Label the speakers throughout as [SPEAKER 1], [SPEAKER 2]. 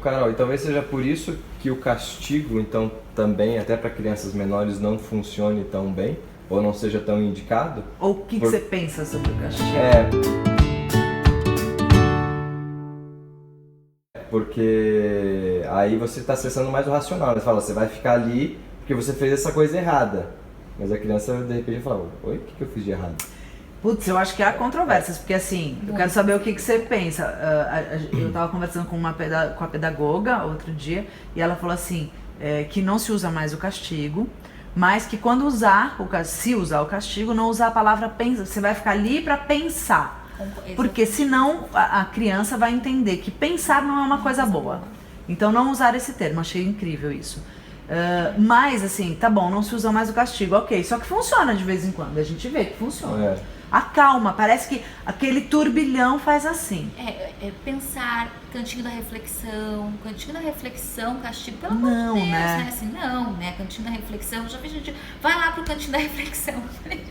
[SPEAKER 1] Carol, e talvez seja por isso que o castigo, então, também, até para crianças menores, não funcione tão bem, ou não seja tão indicado?
[SPEAKER 2] Ou o que você pensa sobre o castigo?
[SPEAKER 1] Porque aí você está acessando mais o racional, né? Você fala, você vai ficar ali porque você fez essa coisa errada. Mas a criança, de repente, fala, oi, o que eu fiz de errado?
[SPEAKER 2] Putz, eu acho que há controvérsias, porque assim, eu quero saber o que você pensa. Eu tava conversando com com a pedagoga outro dia, e ela falou assim, que não se usa mais o castigo, mas que quando se usar o castigo, não usar a palavra pensa, você vai ficar ali para pensar. Porque senão a criança vai entender que pensar não é uma coisa boa. Então não usar esse termo, achei incrível isso. Mas assim, tá bom, não se usa mais o castigo, ok, só que funciona de vez em quando, a gente vê que funciona. Acalma, parece que aquele turbilhão faz assim.
[SPEAKER 3] Pensar, cantinho da reflexão, castigo, pelo amor de Deus, né? Assim, não, né? Cantinho da reflexão, já vi gente, vai lá pro cantinho da reflexão.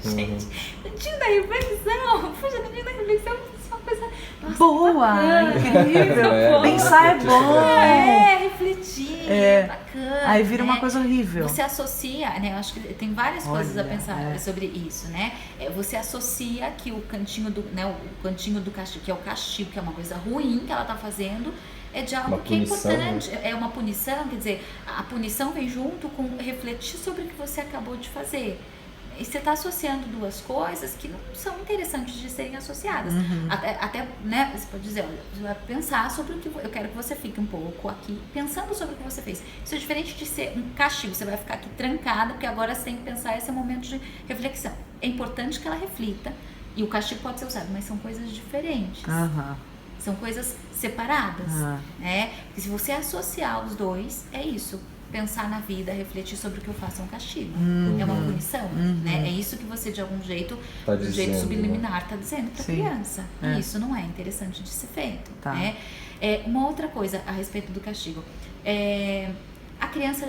[SPEAKER 3] Gente, cantinho da reflexão, puxa, cantinho da reflexão, isso é uma coisa, nossa,
[SPEAKER 2] boa,
[SPEAKER 3] bacana,
[SPEAKER 2] incrível, pensar é bom.
[SPEAKER 3] Refletir, é bacana.
[SPEAKER 2] Aí vira uma coisa horrível.
[SPEAKER 3] Você associa, né? Eu acho que tem várias coisas a pensar sobre isso, né? Você associa que o cantinho do castigo, que é o castigo, que é uma coisa ruim que ela tá fazendo, é de algo que é importante, é uma punição, quer dizer, a punição vem junto com refletir sobre o que você acabou de fazer. E você está associando duas coisas que não são interessantes de serem associadas. Até, né, você pode dizer, olha, você vai pensar sobre o que eu quero que você fique um pouco aqui pensando sobre o que você fez. Isso é diferente de ser um castigo, você vai ficar aqui trancada, porque agora você tem que pensar, esse é o momento de reflexão. É importante que ela reflita, e o castigo pode ser usado, mas são coisas diferentes. São coisas separadas, né? Porque se você associar os dois, é isso. Pensar na vida, refletir sobre o que eu faço é um castigo. É uma punição, né? É isso que você, de algum jeito, do jeito subliminar, está dizendo para a criança. E isso não é interessante de ser feito, né? Uma outra coisa a respeito do castigo. A criança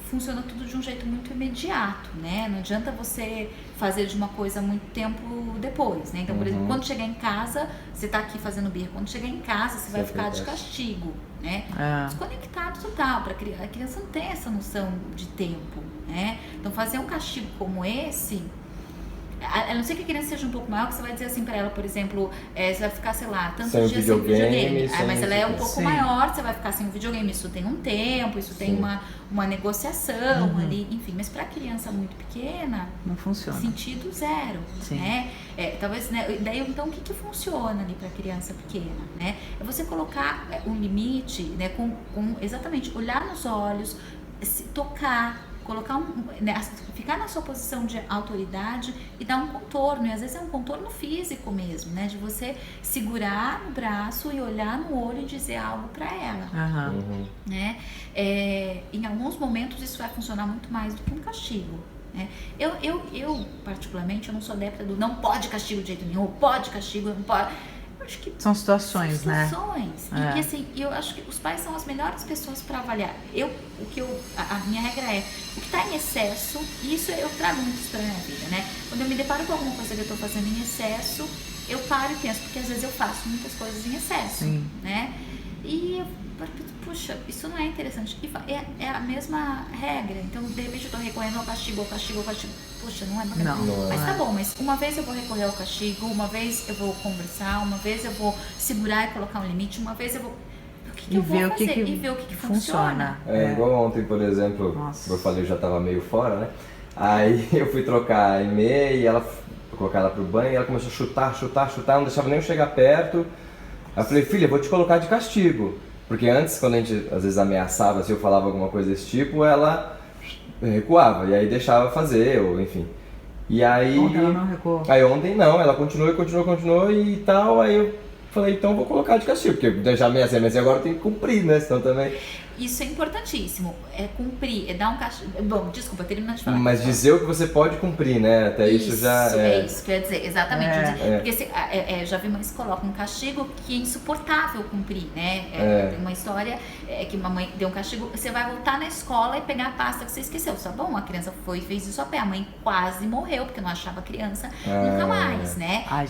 [SPEAKER 3] funciona tudo de um jeito muito imediato, né? Não adianta você fazer de uma coisa muito tempo depois, né? Então, por exemplo, quando chegar em casa, você tá aqui fazendo birra, quando chegar em casa, você vai ficar de castigo, né? Desconectado total, a criança não tem essa noção de tempo, né? Então, fazer um castigo como esse, a não ser que a criança seja um pouco maior, que você vai dizer assim pra ela, por exemplo, você vai ficar, sei lá, tantos dias sem videogame. Mas ela é um pouco maior, você vai ficar sem o videogame. Isso tem um tempo, isso tem uma negociação ali, enfim. Mas pra criança muito pequena,
[SPEAKER 2] não funciona.
[SPEAKER 3] Sentido zero, né? Talvez, né? Daí, então, o que funciona ali pra criança pequena, né? É você colocar um limite, né? Com exatamente, olhar nos olhos, se tocar, colocar ficar na sua posição de autoridade e dar um contorno, e às vezes é um contorno físico mesmo, né, de você segurar no braço e olhar no olho e dizer algo para ela, né, em alguns momentos isso vai funcionar muito mais do que um castigo, né? Eu particularmente, eu não sou adepta do não pode castigo de jeito nenhum, pode castigo, não pode. Acho que
[SPEAKER 2] são situações, né?
[SPEAKER 3] E que assim, eu acho que os pais são as melhores pessoas para avaliar. A minha regra é, o que está em excesso, e isso eu trago muito isso pra minha vida, né? Quando eu me deparo com alguma coisa que eu estou fazendo em excesso, eu paro e penso, porque às vezes eu faço muitas coisas em excesso, né? E eu, puxa, isso não é interessante. E é a mesma regra. Então, de repente, eu tô recorrendo ao castigo. Puxa, não é bacana. Mas tá bom, mas uma vez eu vou recorrer ao castigo, uma vez eu vou conversar, uma vez eu vou segurar e colocar um limite, uma vez eu vou... O que eu vou fazer? E ver o que funciona.
[SPEAKER 1] Igual ontem, por exemplo, como eu falei, eu já tava meio fora, né? Aí eu fui trocar a Aimee e ela, colocar ela pro banho, e ela começou a chutar, não deixava nem eu chegar perto. Aí eu falei, filha, eu vou te colocar de castigo. Porque antes, quando a gente às vezes ameaçava, se eu falava alguma coisa desse tipo, ela recuava, e aí deixava fazer, ou enfim. E aí...
[SPEAKER 2] Ontem ela não recuou?
[SPEAKER 1] Aí ontem não, ela continuou e tal, aí eu falei, então vou colocar de castigo, porque já ameacei, mas agora tem que cumprir, né, senão também...
[SPEAKER 3] Isso é importantíssimo. É cumprir, é dar um castigo. Bom, desculpa, terminando de falar.
[SPEAKER 1] Mas dizer o que você pode cumprir, né? Até isso já
[SPEAKER 3] é isso que eu ia dizer, exatamente.
[SPEAKER 1] É.
[SPEAKER 3] Porque já vi mães que colocam um castigo que é insuportável cumprir, né? Tem uma história que uma mãe deu um castigo, você vai voltar na escola e pegar a pasta que você esqueceu. Só bom, a criança foi e fez isso a pé. A mãe quase morreu, porque não achava a criança nunca mais, né?
[SPEAKER 2] Ai,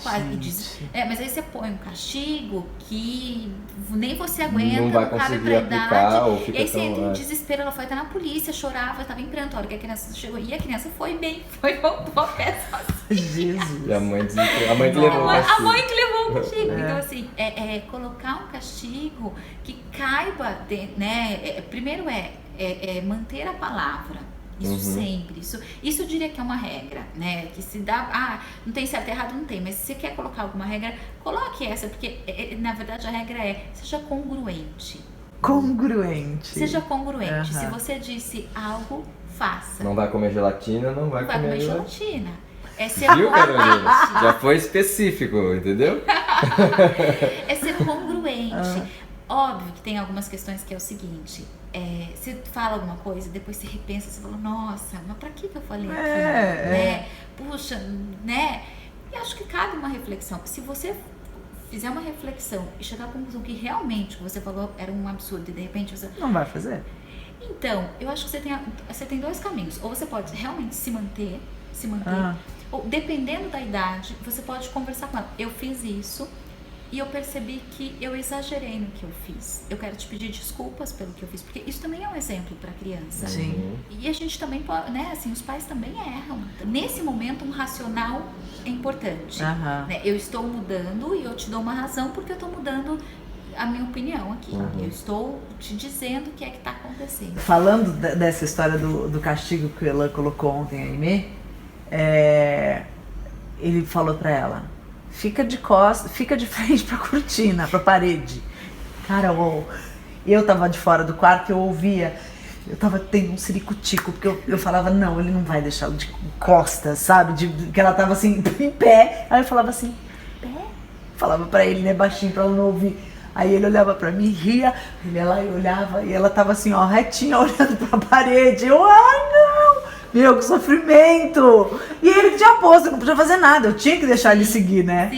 [SPEAKER 3] mas aí você põe um castigo que nem você aguenta,
[SPEAKER 1] não vai
[SPEAKER 3] cabe
[SPEAKER 1] conseguir
[SPEAKER 3] pra
[SPEAKER 1] aplicar,
[SPEAKER 3] idade.
[SPEAKER 1] ou fica
[SPEAKER 3] e aí você entra em
[SPEAKER 1] tão...
[SPEAKER 3] desespero, ela foi até na polícia, chorava, estava em pranto. A hora que a criança chegou, e a criança foi bem, voltou a pé sozinha.
[SPEAKER 2] Jesus.
[SPEAKER 1] E a mãe que levou o castigo.
[SPEAKER 3] A mãe que levou o castigo. Então, assim, colocar um castigo que caiba, né? Primeiro manter a palavra. Isso sempre. Isso eu diria que é uma regra, né? Que se dá... não tem certo e errado, não tem. Mas se você quer colocar alguma regra, coloque essa. Porque, na verdade, a regra seja congruente.
[SPEAKER 2] Congruente.
[SPEAKER 3] Seja congruente. Se você disse algo, faça.
[SPEAKER 1] Não vai comer gelatina, não vai comer
[SPEAKER 3] gelatina. É ser
[SPEAKER 1] Viu, Carolina? Já foi específico, entendeu?
[SPEAKER 3] É ser congruente. Óbvio que tem algumas questões que é o seguinte, você fala alguma coisa, depois você repensa, você fala, nossa, mas pra que eu falei aquilo? Né? Puxa, né? E acho que cabe uma reflexão. Se você fizer uma reflexão e chegar à conclusão que realmente o que você falou era um absurdo e de repente você...
[SPEAKER 2] Não vai fazer.
[SPEAKER 3] Então, eu acho que você tem dois caminhos. Ou você pode realmente se manter, ou dependendo da idade, você pode conversar com ela. Eu fiz isso e eu percebi que eu exagerei no que eu fiz. Eu quero te pedir desculpas pelo que eu fiz, porque isso também é um exemplo para criança.
[SPEAKER 2] Sim.
[SPEAKER 3] E a gente também pode, né, assim, os pais também erram. Nesse momento, um racional é importante. Né? Eu estou mudando e eu te dou uma razão porque eu estou mudando a minha opinião aqui. Eu estou te dizendo o que é que está acontecendo.
[SPEAKER 2] Falando dessa história do castigo que ela colocou ontem, a Aimee, ele falou para ela: fica de costas, fica de frente pra cortina, pra parede. Cara, eu tava de fora do quarto e eu ouvia, eu tava tendo um ciricutico, porque eu falava, não, ele não vai deixar ela de costas, sabe? Que ela tava assim, em pé. Aí eu falava assim, pé? Falava pra ele, né, baixinho, pra ela não ouvir. Aí ele olhava pra mim, ria, ele ia lá e olhava, e ela tava assim, ó, retinha, olhando pra parede. Eu, não! Meu, que sofrimento! E ele tinha posto, eu não podia fazer nada, eu tinha que deixar ele seguir, né?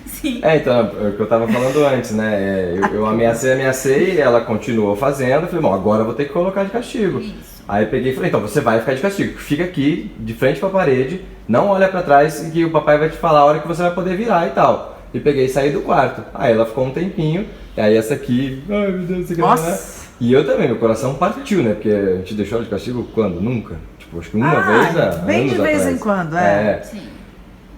[SPEAKER 3] Sim.
[SPEAKER 1] Então, é o que eu tava falando antes, né? Eu ameacei, ela continuou fazendo, eu falei, bom, agora eu vou ter que colocar de castigo.
[SPEAKER 3] Isso.
[SPEAKER 1] Aí eu peguei e falei, então você vai ficar de castigo, fica aqui, de frente pra parede, não olha pra trás, que o papai vai te falar a hora que você vai poder virar e tal. E peguei e saí do quarto. Aí ela ficou um tempinho, e aí essa aqui, ai meu Deus, né? E eu também, meu coração partiu, né? Porque a gente deixou ela de castigo quando? Nunca. Tipo, acho que uma vez,
[SPEAKER 2] bem de vez em quando,
[SPEAKER 1] Sim.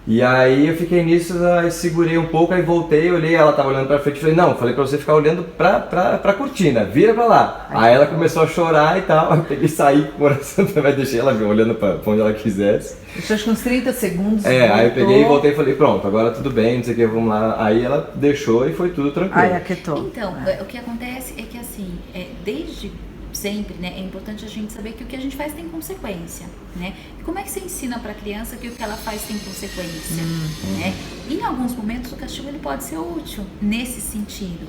[SPEAKER 1] E aí eu fiquei nisso, aí segurei um pouco, aí voltei, olhei, ela tava olhando pra frente e falei, não, falei pra você ficar olhando pra cortina, vira pra lá. Aí ela começou a chorar e tal, eu peguei e saí com o coração, vai deixar ela olhando pra onde ela quisesse.
[SPEAKER 2] Deixou acho que uns 30 segundos.
[SPEAKER 1] Aí eu peguei e voltei e falei, pronto, agora tudo bem, não sei o que, vamos lá. Aí ela deixou e foi tudo tranquilo.
[SPEAKER 2] Aí aquietou.
[SPEAKER 3] Então, o que acontece é que assim, desde sempre, né, é importante a gente saber que o que a gente faz tem consequência, né? E como é que você ensina para a criança que o que ela faz tem consequência, né? Em alguns momentos o castigo ele pode ser útil nesse sentido,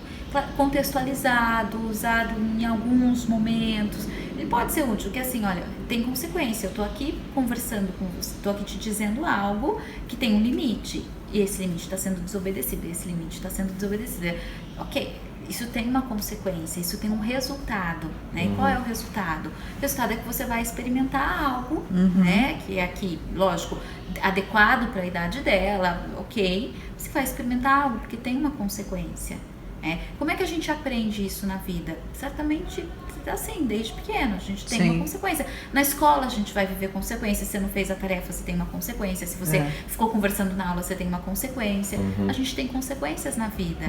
[SPEAKER 3] contextualizado, usado em alguns momentos, ele pode ser útil, que assim, olha, tem consequência, eu tô aqui conversando com você, tô aqui te dizendo algo que tem um limite, e esse limite está sendo desobedecido, e esse limite está sendo desobedecido, ok. Isso tem uma consequência, isso tem um resultado, né? E qual é o resultado? O resultado é que você vai experimentar algo, né? Que é aqui, lógico, adequado para a idade dela, ok? Você vai experimentar algo porque tem uma consequência, né? Como é que a gente aprende isso na vida? Certamente, assim, desde pequeno, a gente tem uma consequência. Na escola a gente vai viver consequências. Se você não fez a tarefa, você tem uma consequência. Se você ficou conversando na aula, você tem uma consequência. A gente tem consequências na vida.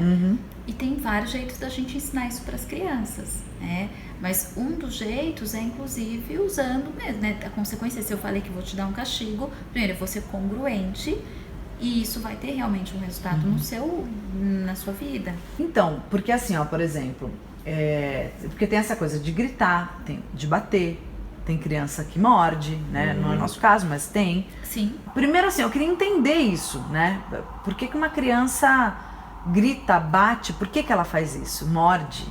[SPEAKER 3] E tem vários jeitos da gente ensinar isso para as crianças, né? Mas um dos jeitos é, inclusive, usando mesmo, né? A consequência, se eu falei que vou te dar um castigo, primeiro eu vou ser congruente e isso vai ter realmente um resultado na sua vida.
[SPEAKER 2] Então, porque assim, ó, por exemplo, porque tem essa coisa de gritar, de bater, tem criança que morde, né? Não é o nosso caso, mas tem.
[SPEAKER 3] Sim.
[SPEAKER 2] Primeiro assim, eu queria entender isso, né? Por que uma criança grita, bate, por que ela faz isso? Morde?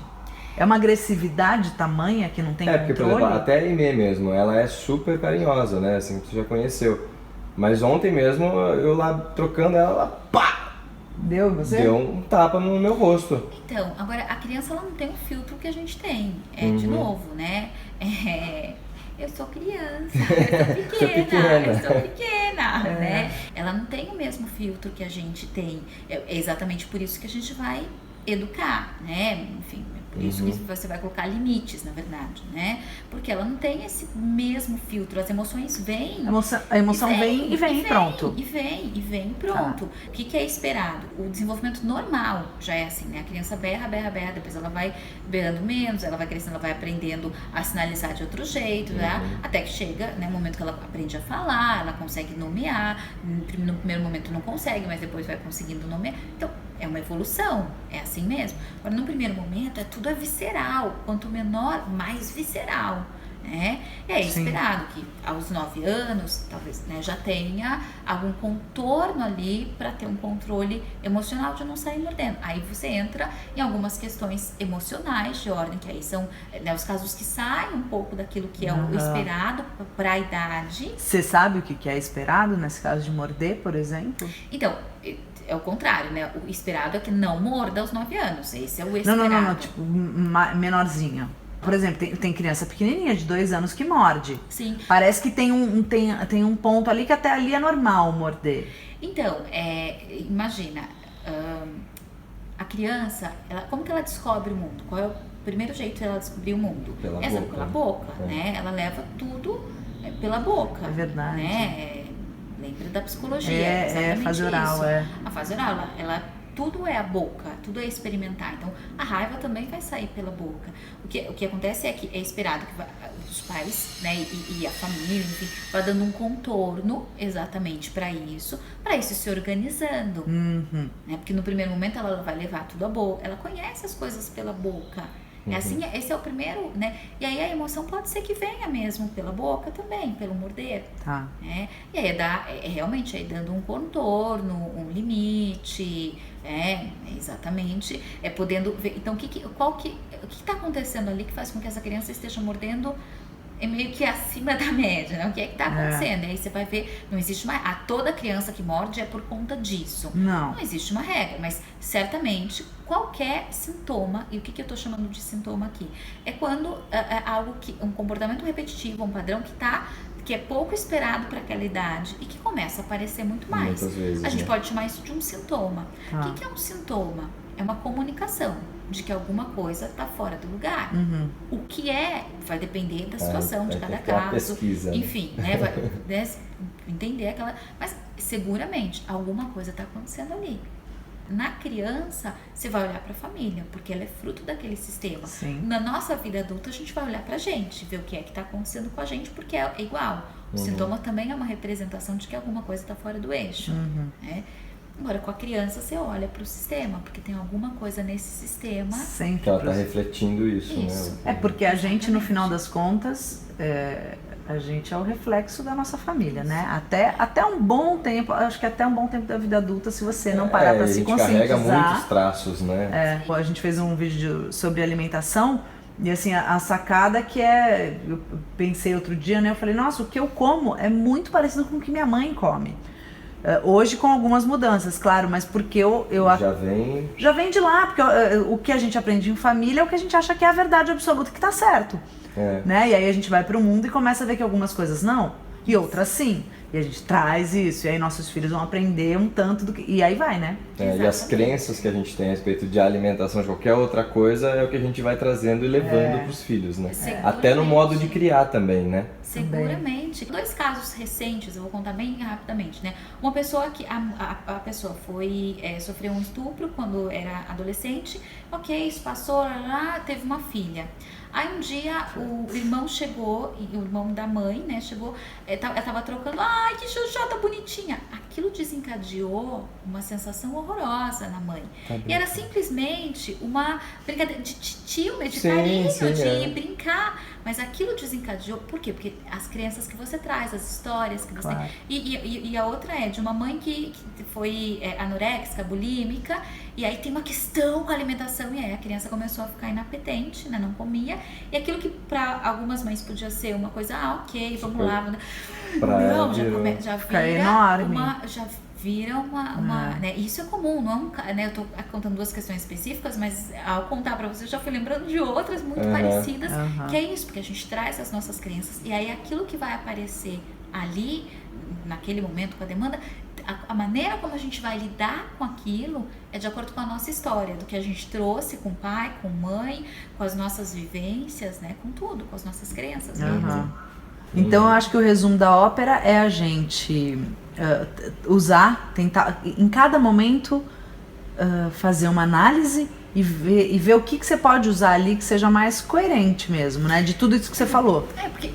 [SPEAKER 2] É uma agressividade tamanha que não tem controle?
[SPEAKER 1] Porque, por exemplo, até a Aimee mesmo, ela é super carinhosa, né? Assim, você já conheceu. Mas ontem mesmo, eu lá trocando ela, pá!
[SPEAKER 2] Deu você?
[SPEAKER 1] Deu um tapa no meu rosto.
[SPEAKER 3] Então, agora, a criança, ela não tem o filtro que a gente tem. De novo, né? Eu sou criança, eu sou pequena, né? Ela não tem o mesmo filtro que a gente tem. É exatamente por isso que a gente vai educar, né? Enfim, por isso que você vai colocar limites, na verdade, né? Porque ela não tem esse mesmo filtro. As emoções vêm.
[SPEAKER 2] A emoção vem e vem, pronto.
[SPEAKER 3] E vem, pronto. O que é esperado? O desenvolvimento normal já é assim, né? A criança berra, depois ela vai berrando menos, ela vai crescendo, ela vai aprendendo a sinalizar de outro jeito, né? Até que chega, né, o momento que ela aprende a falar, ela consegue nomear. No primeiro momento não consegue, mas depois vai conseguindo nomear. Então, é uma evolução, é assim mesmo. Agora, no primeiro momento, tudo é visceral. Quanto menor, mais visceral, né? E é esperado que aos 9 anos, talvez, né, já tenha algum contorno ali para ter um controle emocional de não sair mordendo. Aí você entra em algumas questões emocionais de ordem, que aí são, né, os casos que saem um pouco daquilo que é o esperado para a idade.
[SPEAKER 2] Você sabe o que é esperado nesse caso de morder, por exemplo?
[SPEAKER 3] Então, é o contrário, né? O esperado é que não morda aos 9 anos. Esse é o esperado.
[SPEAKER 2] Não, tipo, menorzinha. Por exemplo, tem criança pequenininha de 2 anos que morde.
[SPEAKER 3] Sim.
[SPEAKER 2] Parece que tem um ponto ali que até ali é normal morder.
[SPEAKER 3] Então, imagina, a criança, como que ela descobre o mundo? Qual é o primeiro jeito dela descobrir o mundo? Pela boca, né? Ela leva tudo pela boca.
[SPEAKER 2] É verdade.
[SPEAKER 3] Né? Lembra da psicologia, exatamente
[SPEAKER 2] fase oral,
[SPEAKER 3] isso. A fase oral, tudo é a boca, tudo é experimentar. Então, a raiva também vai sair pela boca. O que acontece é que é esperado que os pais, né, e a família, enfim, vá dando um contorno exatamente para isso se organizando. Né? Porque no primeiro momento ela vai levar tudo à boca, ela conhece as coisas pela boca. Assim, esse é o primeiro, né? E aí a emoção pode ser que venha mesmo pela boca também, pelo morder.
[SPEAKER 2] Tá.
[SPEAKER 3] Né? E aí realmente aí dando um contorno, um limite, exatamente, podendo ver. Então, o que está acontecendo ali que faz com que essa criança esteja mordendo meio que acima da média, né? O que é que tá acontecendo? Aí você vai ver, não existe uma... toda criança que morde é por conta disso.
[SPEAKER 2] Não
[SPEAKER 3] existe uma regra, mas certamente qualquer sintoma, e o que eu tô chamando de sintoma aqui? É quando algo um comportamento repetitivo, um padrão que é pouco esperado para aquela idade e que começa a aparecer muito mais.
[SPEAKER 1] Muitas vezes,
[SPEAKER 3] a gente pode chamar isso de um sintoma. O que é um sintoma? É uma comunicação de que alguma coisa está fora do lugar. O que vai depender da situação de cada caso.
[SPEAKER 1] Pesquisa,
[SPEAKER 3] enfim, né? Vai entender aquela... Mas seguramente alguma coisa está acontecendo ali. Na criança, você vai olhar para a família, porque ela é fruto daquele sistema.
[SPEAKER 2] Sim.
[SPEAKER 3] Na nossa vida adulta, a gente vai olhar para a gente, ver o que é que está acontecendo com a gente, porque é igual. O sintoma também é uma representação de que alguma coisa está fora do eixo. Né? Agora, com a criança, você olha para o sistema, porque tem alguma coisa nesse sistema...
[SPEAKER 1] Sempre. Que ela está refletindo isso, né?
[SPEAKER 2] Porque a gente, no final das contas, a gente é o reflexo da nossa família, né? Até um bom tempo, acho que até um bom tempo da vida adulta, se você não parar para se conscientizar...
[SPEAKER 1] carrega muitos traços, né?
[SPEAKER 2] A gente fez um vídeo sobre alimentação, e assim, a sacada eu pensei outro dia, né? Eu falei, nossa, o que eu como é muito parecido com o que minha mãe come. Hoje com algumas mudanças, claro, mas porque já vem de lá, porque o que a gente aprende em família é o que a gente acha que é a verdade absoluta, que tá certo, né? E aí a gente vai pro mundo e começa a ver que algumas coisas não, e outras sim, e a gente traz isso, e aí nossos filhos vão aprender um tanto do que... E aí vai, né?
[SPEAKER 1] E as crenças que a gente tem a respeito de alimentação, de qualquer outra coisa, é o que a gente vai trazendo e levando pros filhos, né? Até no modo de criar também, né?
[SPEAKER 3] Seguramente. 2 casos recentes, eu vou contar bem rapidamente, né? Uma pessoa que a pessoa sofreu um estupro quando era adolescente, isso passou, teve uma filha. Aí um dia o irmão chegou, e o irmão da mãe, né, chegou, ela tava trocando, ai, que xoxota bonitinha. Aquilo desencadeou uma sensação horrorosa na mãe. E era simplesmente uma brincadeira de tio, de carinho, de brincar. mas aquilo desencadeou, por quê? Porque as crenças que você traz, as histórias que você tem. E a outra é de uma mãe que foi anoréxica, bulímica, e aí tem uma questão com a alimentação, e aí a criança começou a ficar inapetente, né, não comia, e aquilo que para algumas mães podia ser uma coisa, ok, vamos lá, não, já vira uma né, isso é comum, não é né, eu tô contando 2 questões específicas, mas ao contar pra vocês, já fui lembrando de outras muito parecidas, que é isso, porque a gente traz as nossas crenças, e aí aquilo que vai aparecer ali, naquele momento com a demanda, a maneira como a gente vai lidar com aquilo é de acordo com a nossa história, do que a gente trouxe com pai, com mãe, com as nossas vivências, né, com tudo, com as nossas crenças mesmo.
[SPEAKER 2] Então eu acho que o resumo da ópera é a gente tentar em cada momento fazer uma análise e ver o que você pode usar ali que seja mais coerente mesmo, né? De tudo isso que você falou.
[SPEAKER 3] Porque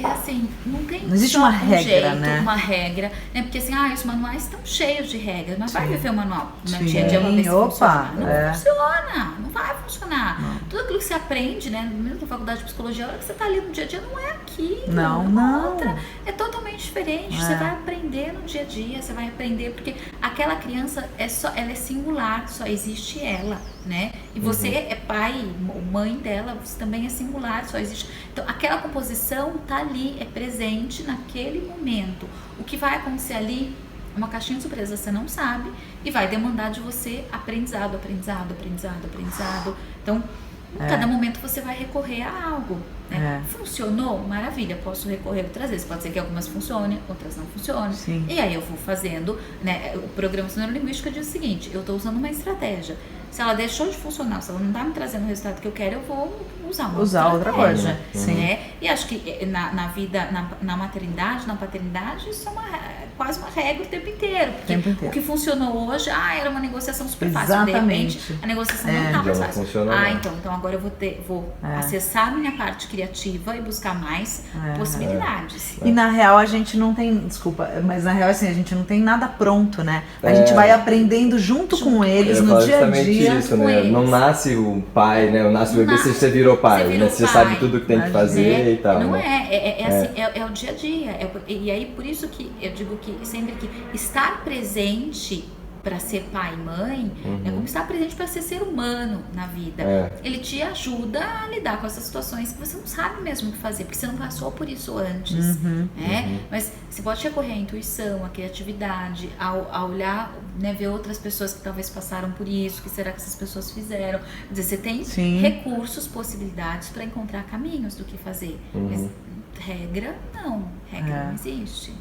[SPEAKER 3] assim, não
[SPEAKER 2] existe uma regra, né?
[SPEAKER 3] Uma regra, né? Porque assim, os manuais estão cheios de regras, mas vai viver o manual no
[SPEAKER 2] Sim.
[SPEAKER 3] dia a dia pra ver se funciona. Não funciona, não vai funcionar.
[SPEAKER 2] Não.
[SPEAKER 3] Tudo aquilo que você aprende, né? Mesmo na faculdade de psicologia, a hora que você tá ali no dia a dia, não é aquilo.
[SPEAKER 2] Não.
[SPEAKER 3] Outra, é totalmente diferente. Você vai aprender no dia a dia, você vai aprender, porque aquela criança ela é singular, só existe ela, né? E você é pai, mãe dela, você também é singular, só existe. Então, aquela composição tá ali, é presente naquele momento. O que vai acontecer ali é uma caixinha de surpresa, você não sabe, e vai demandar de você aprendizado. Então, em cada momento você vai recorrer a algo, né? Funcionou? Maravilha, posso recorrer outras vezes. Pode ser que algumas funcionem, outras não funcionem.
[SPEAKER 2] Sim.
[SPEAKER 3] E aí eu vou fazendo, né? O programação neurolinguística diz o seguinte: eu estou usando uma estratégia. Se ela deixou de funcionar, se ela não está me trazendo o resultado que eu quero, eu vou usar outra coisa.
[SPEAKER 2] Sim.
[SPEAKER 3] Né? E acho que na vida, na maternidade, na paternidade, isso é quase uma regra o tempo inteiro. Porque o que funcionou hoje, era uma negociação super fácil. De repente, a negociação não está mais fácil. Então agora eu vou acessar a minha parte criativa e buscar mais possibilidades.
[SPEAKER 2] E na real a gente não tem, desculpa, mas na real assim, a gente não tem nada pronto, né? A gente vai aprendendo junto com eles no dia a dia.
[SPEAKER 1] Isso, né? Não nasce o pai, né? Não nasce o bebê se você virou pai, né? Você sabe tudo que tem que fazer e tal.
[SPEAKER 3] Não
[SPEAKER 1] né?
[SPEAKER 3] É o dia a dia. E aí, por isso que eu digo que sempre que estar presente para ser pai e mãe é como estar presente para ser ser humano na vida. Ele te ajuda a lidar com essas situações que você não sabe mesmo o que fazer, porque você não passou por isso antes. Mas você pode recorrer à intuição, à criatividade, a olhar, né, ver outras pessoas que talvez passaram por isso, o que será que essas pessoas fizeram. Quer dizer, você tem recursos, possibilidades para encontrar caminhos do que fazer. Mas regra não existe.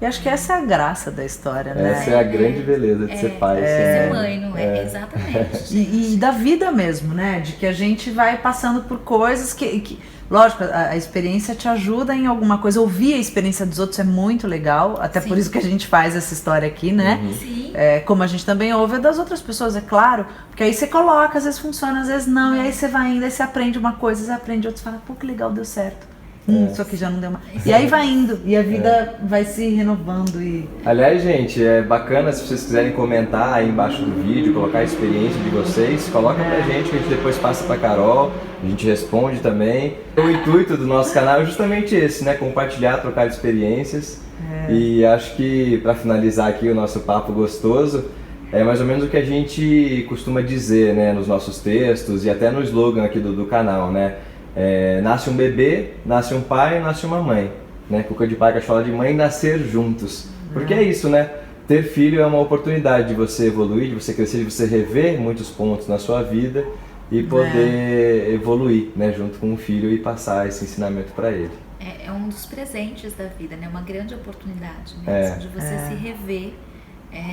[SPEAKER 2] E acho que essa é a graça da história, né?
[SPEAKER 1] Essa é a grande beleza de ser pai.
[SPEAKER 3] De ser mãe, não é? Exatamente.
[SPEAKER 2] E da vida mesmo, né? De que a gente vai passando por coisas que lógico, a experiência te ajuda em alguma coisa. Ouvir a experiência dos outros é muito legal, até por isso que a gente faz essa história aqui, né?
[SPEAKER 3] Sim.
[SPEAKER 2] Como a gente também ouve das outras pessoas, é claro, porque aí você coloca, às vezes funciona, às vezes não, e aí você vai indo, aí você aprende uma coisa, você aprende outra, você fala, pô, que legal, deu certo. Isso aqui já não deu mais. E aí vai indo, e a vida vai se renovando.
[SPEAKER 1] Aliás, gente, é bacana se vocês quiserem comentar aí embaixo do vídeo, colocar a experiência de vocês, coloca pra gente que a gente depois passa pra Carol, a gente responde também. O intuito do nosso canal é justamente esse, né? Compartilhar, trocar experiências. E acho que pra finalizar aqui o nosso papo gostoso, é mais ou menos o que a gente costuma dizer, né? Nos nossos textos e até no slogan aqui do canal, né? Nasce um bebê, nasce um pai, nasce uma mãe, né? Cuca de pai, cachola de mãe, nascer juntos. Porque é isso, né? Ter filho é uma oportunidade de você evoluir, de você crescer, de você rever muitos pontos na sua vida e poder evoluir, né? Junto com o filho e passar esse ensinamento para ele.
[SPEAKER 3] É um dos presentes da vida, né? Uma grande oportunidade, né? De você se rever,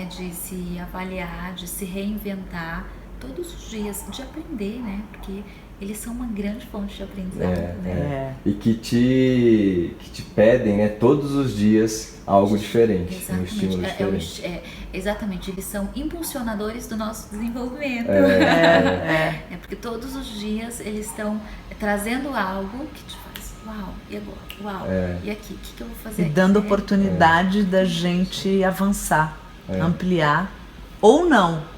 [SPEAKER 3] de se avaliar, de se reinventar todos os dias, de aprender, né? Porque eles são uma grande fonte de aprendizado, né?
[SPEAKER 1] E que te pedem, né, todos os dias algo diferente, um estímulo diferente.
[SPEAKER 3] Exatamente, eles são impulsionadores do nosso desenvolvimento. Porque todos os dias eles estão trazendo algo que te faz, uau, e agora? Uau, e aqui? O que eu vou fazer?
[SPEAKER 2] E dando oportunidade da gente avançar, ampliar, ou não.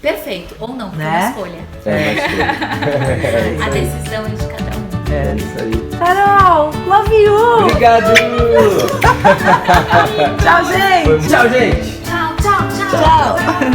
[SPEAKER 3] Perfeito, ou não, porque é uma escolha.
[SPEAKER 1] É uma escolha.
[SPEAKER 3] A decisão é de cada um.
[SPEAKER 1] É isso aí.
[SPEAKER 2] Carol, love you!
[SPEAKER 1] Obrigado!
[SPEAKER 2] Tchau, gente!
[SPEAKER 1] Tchau, gente!
[SPEAKER 3] Tchau, tchau, tchau.
[SPEAKER 2] Tchau!